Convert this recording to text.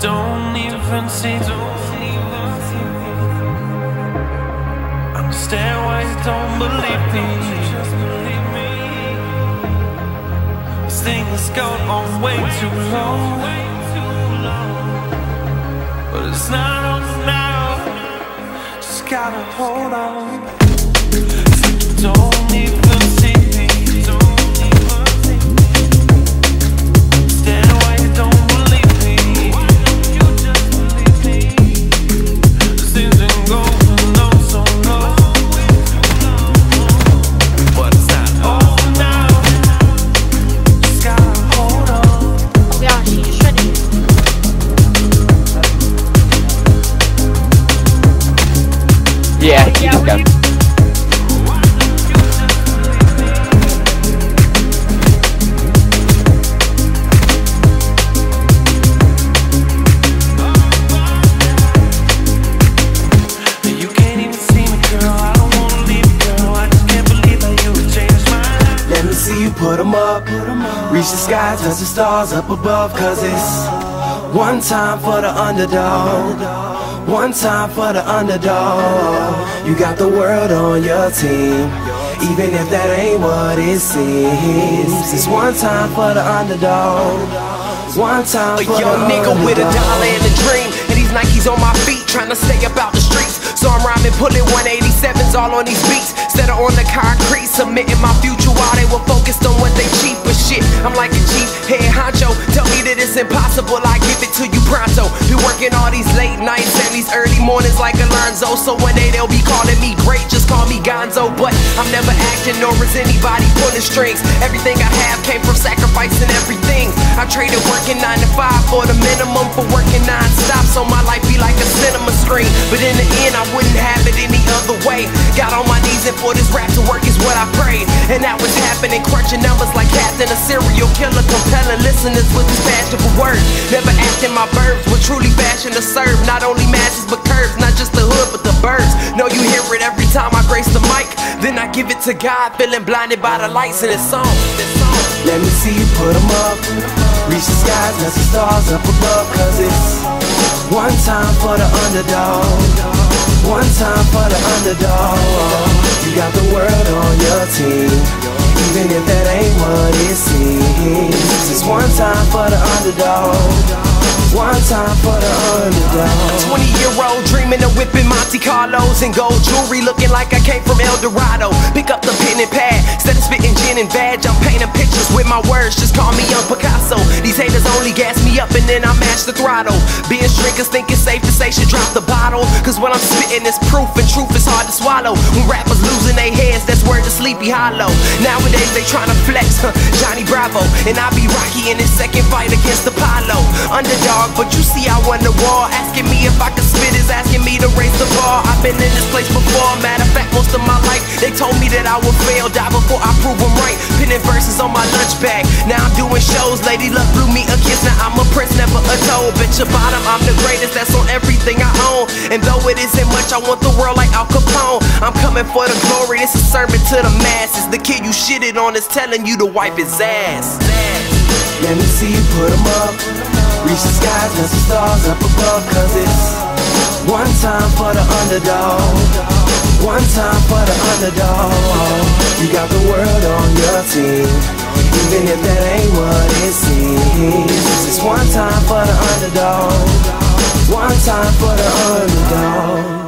don't even see. Understand why you don't believe me. This thing has gone on way too long, but it's not on now. Just gotta hold on. Don't even see me. Understand why you don't believe me. This thing's been going on so long, but it's not over now. Just gotta hold on. Oh gosh, he just shredded it. Yeah, he just got. Put 'em up, reach the sky, touch the stars up above. Cause it's one time for the underdog, one time for the underdog. You got the world on your team, even if that ain't what it seems. It's one time for the underdog, one time for the underdog. A young nigga with $1 and a dream, and these Nikes on my feet, trying to stay about the streets. So I'm rhyming, pulling 187s all on these beats, instead of on the concrete, submitting my future while they were focused on what they cheap. But shit, I'm like a chief head honcho. Tell me that it's impossible, I give it to you pronto. Be working all these late nights and these early mornings like Alonzo. So one day they'll be calling me great, just call me Gonzo. But I'm never acting, nor is anybody pulling strings. Everything I have came from sacrificing everything. I traded working 9 to 5 for the minimum for working non-stop, so my life be like a cinema screen. But in the end I wouldn't have it any other way. Got on my knees and for this rap to work is what I prayed, and that was happening. Crunching numbers like Captain, a serial killer, compelling listeners with his passion for words. Never acting my verbs, but truly fashion to serve not only masses but curves, not just the hood but the birds. Know you hear it every time I grace the mic, then I give it to God, feeling blinded by the lights in this song. Let me see you put 'em up, reach the skies, touch the stars up above. Cause it's one time for the underdog, one time for the underdog. You got the world on your team, even if that ain't what it seems. It's one time for the underdog, one time for the underdog. 20-year-old dreaming of whipping Monte Carlos and gold jewelry, looking like I came from El Dorado. Pick up the pen and pad, instead of spitting gin and badge, I'm painting pictures with my words, just call me Young Picasso. These haters only gas me up and then I mash the throttle. Binge drinkers think it's safe to say should drop the bottle, cause what I'm spitting is proof, and truth is hard to swallow. When rappers losing their heads, that's word to Sleepy Hollow. Nowadays they tryna flex, Johnny Bravo, and I be Rocky in his second fight against Apollo. Underdog, but you see I won the war. Asking me if I could spit is asking me to raise the bar. I've been in this place before, matter of fact most of my life. They told me that I would fail, die before I prove them right. Pinning verses on my lunch bag, now I'm doing shows. Lady Luck blew me a kiss, now I'm a prince, never a toad. Bitch your bottom, I'm the greatest, that's on everything I own. And though it isn't much, I want the world like Al Capone. I'm coming for the glory, this is a sermon to the masses. The kid you shitted on is telling you to wipe his ass. Let me see you put 'em up, reach the skies, touch the stars up above. Cause it's one time for the underdog, one time for the underdog. You got the world on your team, even if that ain't what it seems. It's one time for the underdog, one time for the underdog.